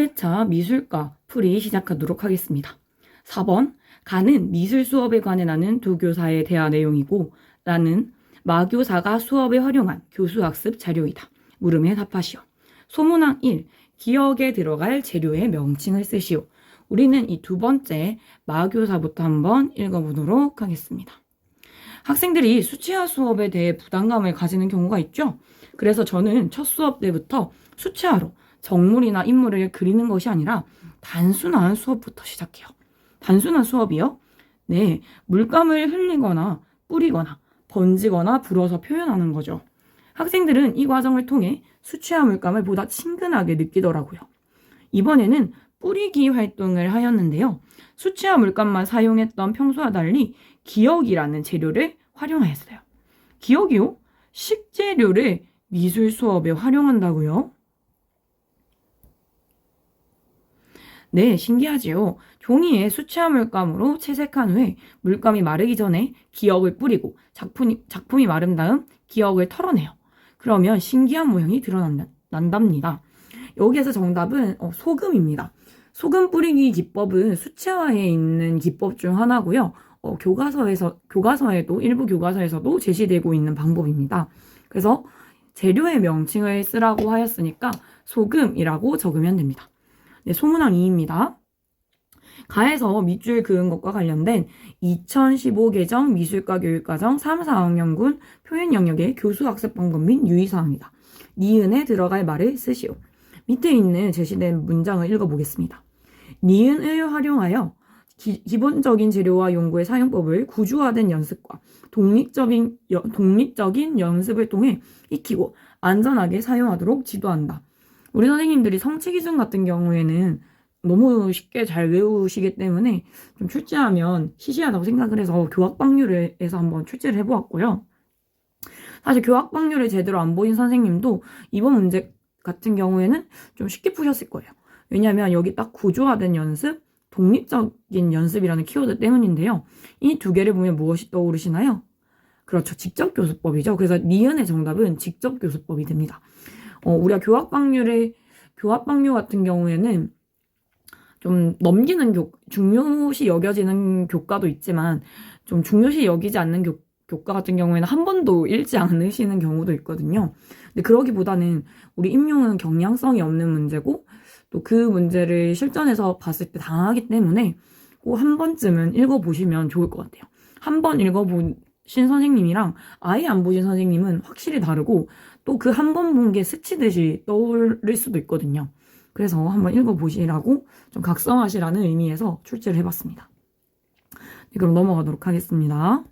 1회차 미술과 풀이 시작하도록 하겠습니다. 4번, 가는 미술 수업에 관해 나는 두 교사의 대화 내용이고 나는 마교사가 수업에 활용한 교수학습 자료이다. 물음에 답하시오. 소문항 1, 기억에 들어갈 재료의 명칭을 쓰시오. 우리는 이 두 번째 마교사부터 한번 읽어보도록 하겠습니다. 학생들이 수치화 수업에 대해 부담감을 가지는 경우가 있죠. 그래서 저는 첫 수업 때부터 수치화로 정물이나 인물을 그리는 것이 아니라 단순한 수업부터 시작해요. 단순한 수업이요? 네, 물감을 흘리거나 뿌리거나 번지거나 불어서 표현하는 거죠. 학생들은 이 과정을 통해 수치화 물감을 보다 친근하게 느끼더라고요. 이번에는 뿌리기 활동을 하였는데요. 수치화 물감만 사용했던 평소와 달리 기억이라는 재료를 활용하였어요. 기억이요? 식재료를 미술 수업에 활용한다고요? 네, 신기하지요. 종이에 수채화 물감으로 채색한 후에 물감이 마르기 전에 기억을 뿌리고 작품이 마른 다음 기억을 털어내요. 그러면 신기한 모양이 드러난답니다. 여기에서 정답은 소금입니다. 소금 뿌리기 기법은 수채화에 있는 기법 중 하나고요. 교과서에도 일부 교과서에서도 제시되고 있는 방법입니다. 그래서 재료의 명칭을 쓰라고 하였으니까 소금이라고 적으면 됩니다. 네, 소문항 2입니다. 가에서 밑줄 그은 것과 관련된 2015 개정 미술과 교육과정 3, 4학년군 표현 영역의 교수학습 방법 및 유의사항이다. 니은에 들어갈 말을 쓰시오. 밑에 있는 제시된 문장을 읽어보겠습니다. 니은을 활용하여 기본적인 재료와 용구의 사용법을 구조화된 연습과 독립적인 연습을 통해 익히고 안전하게 사용하도록 지도한다. 우리 선생님들이 성취기준 같은 경우에는 너무 쉽게 잘 외우시기 때문에 좀 출제하면 시시하다고 생각을 해서 교학방률에서 한번 출제를 해보았고요. 사실 교학방률을 제대로 안 보인 선생님도 이번 문제 같은 경우에는 좀 쉽게 푸셨을 거예요. 왜냐하면 여기 딱 구조화된 연습, 독립적인 연습이라는 키워드 때문인데요. 이 두 개를 보면 무엇이 떠오르시나요? 그렇죠. 직접교수법이죠. 그래서 니은의 정답은 직접교수법이 됩니다. 우리가 교학방률 같은 경우에는 좀 넘기는 중요시 여겨지는 교과도 있지만 좀 중요시 여기지 않는 교과 같은 경우에는 한 번도 읽지 않으시는 경우도 있거든요. 근데 그러기보다는 우리 임용은 경량성이 없는 문제고 또 그 문제를 실전에서 봤을 때 당하기 때문에 꼭 한 번쯤은 읽어보시면 좋을 것 같아요. 한 번 읽어보신 선생님이랑 아예 안 보신 선생님은 확실히 다르고 또 그 한 번 본 게 스치듯이 떠오를 수도 있거든요. 그래서 한번 읽어보시라고 좀 각성하시라는 의미에서 출제를 해봤습니다. 네, 그럼 넘어가도록 하겠습니다.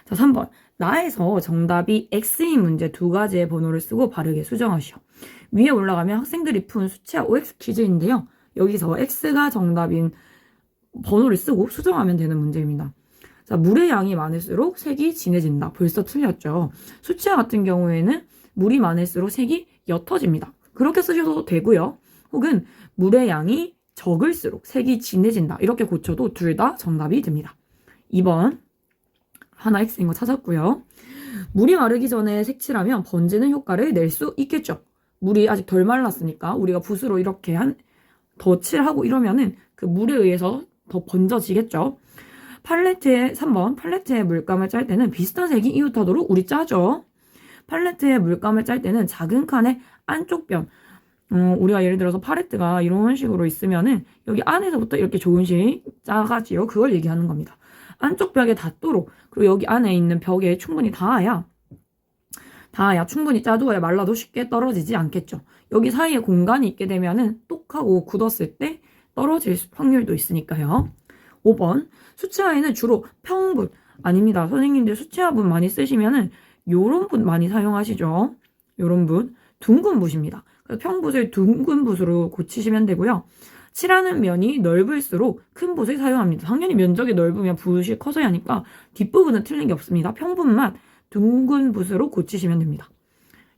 자, 3번. 나에서 정답이 X인 문제 두 가지의 번호를 쓰고 바르게 수정하시오. 위에 올라가면 학생들이 푼 수치화 OX 퀴즈인데요. 여기서 X가 정답인 번호를 쓰고 수정하면 되는 문제입니다. 자, 물의 양이 많을수록 색이 진해진다. 벌써 틀렸죠. 수치화 같은 경우에는 물이 많을수록 색이 옅어집니다. 그렇게 쓰셔도 되고요. 혹은 물의 양이 적을수록 색이 진해진다. 이렇게 고쳐도 둘 다 정답이 됩니다. 2번. 하나 X인 거 찾았고요. 물이 마르기 전에 색칠하면 번지는 효과를 낼 수 있겠죠. 물이 아직 덜 말랐으니까 우리가 붓으로 이렇게 덧칠하고 이러면은 그 물에 의해서 더 번져지겠죠. 3번 팔레트에 물감을 짤 때는 비슷한 색이 이웃하도록 우리 짜죠. 팔레트에 물감을 짤 때는 작은 칸의 안쪽 변, 우리가 예를 들어서 팔레트가 이런 식으로 있으면은 여기 안에서부터 이렇게 조금씩 짜가지요. 그걸 얘기하는 겁니다. 안쪽 벽에 닿도록, 그리고 여기 안에 있는 벽에 충분히 닿아야 충분히 짜두어야 말라도 쉽게 떨어지지 않겠죠. 여기 사이에 공간이 있게 되면은 똑하고 굳었을 때 떨어질 확률도 있으니까요. 5번. 수채화에는 주로 평붓, 아닙니다. 선생님들 수채화붓 많이 쓰시면은 요런 붓 많이 사용하시죠. 요런 붓. 둥근 붓입니다. 그래서 평붓을 둥근 붓으로 고치시면 되고요. 칠하는 면이 넓을수록 큰 붓을 사용합니다. 당연히 면적이 넓으면 붓이 커져야 하니까 뒷부분은 틀린 게 없습니다. 평붓만 둥근 붓으로 고치시면 됩니다.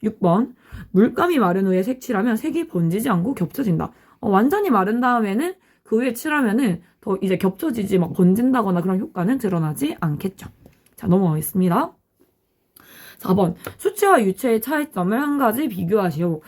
6번. 물감이 마른 후에 색칠하면 색이 번지지 않고 겹쳐진다. 완전히 마른 다음에는 그 위에 칠하면은 더 이제 겹쳐지지 막 번진다거나 그런 효과는 드러나지 않겠죠. 자, 넘어가겠습니다. 4번. 수체와 유체의 차이점을 한 가지 비교하시오.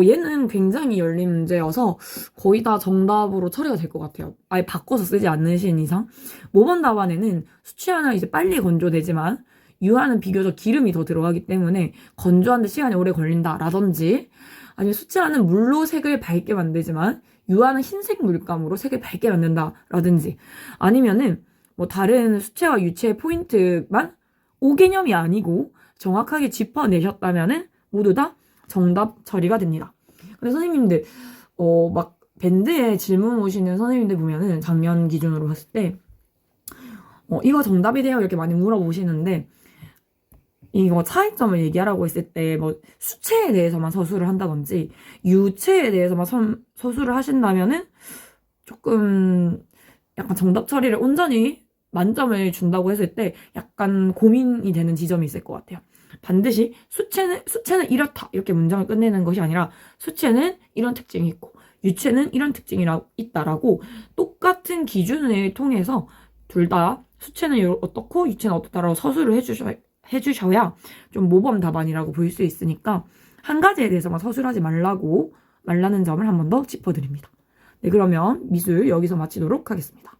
얘는 굉장히 열린 문제여서 거의 다 정답으로 처리가 될 것 같아요. 아예 바꿔서 쓰지 않으신 이상. 5번 답안에는 수치화는 이제 빨리 건조되지만 유화는 비교적 기름이 더 들어가기 때문에 건조하는데 시간이 오래 걸린다라든지, 아니면 수치화는 물로 색을 밝게 만들지만 유화는 흰색 물감으로 색을 밝게 만든다라든지, 아니면은 뭐 다른 수체와 유체의 포인트만 5개념이 아니고 정확하게 짚어내셨다면은 모두 다 정답 처리가 됩니다. 근데 선생님들 막 밴드에 질문 오시는 선생님들 보면은 작년 기준으로 봤을 때 이거 정답이래요 이렇게 많이 물어보시는데, 이거 차이점을 얘기하라고 했을 때 뭐 수체에 대해서만 서술을 한다든지 유체에 대해서만 서술을 하신다면은 조금 약간 정답 처리를 온전히 만점을 준다고 했을 때 약간 고민이 되는 지점이 있을 것 같아요. 반드시 수체는 이렇다 이렇게 문장을 끝내는 것이 아니라 수체는 이런 특징이 있고 유체는 이런 특징이 있다라고 똑같은 기준을 통해서 둘 다 수체는 어떻고 유체는 어떻다라고 서술을 해주셔야 좀 모범 답안이라고 볼 수 있으니까 한 가지에 대해서만 서술하지 말라는 점을 한 번 더 짚어드립니다. 네, 그러면 미술 여기서 마치도록 하겠습니다.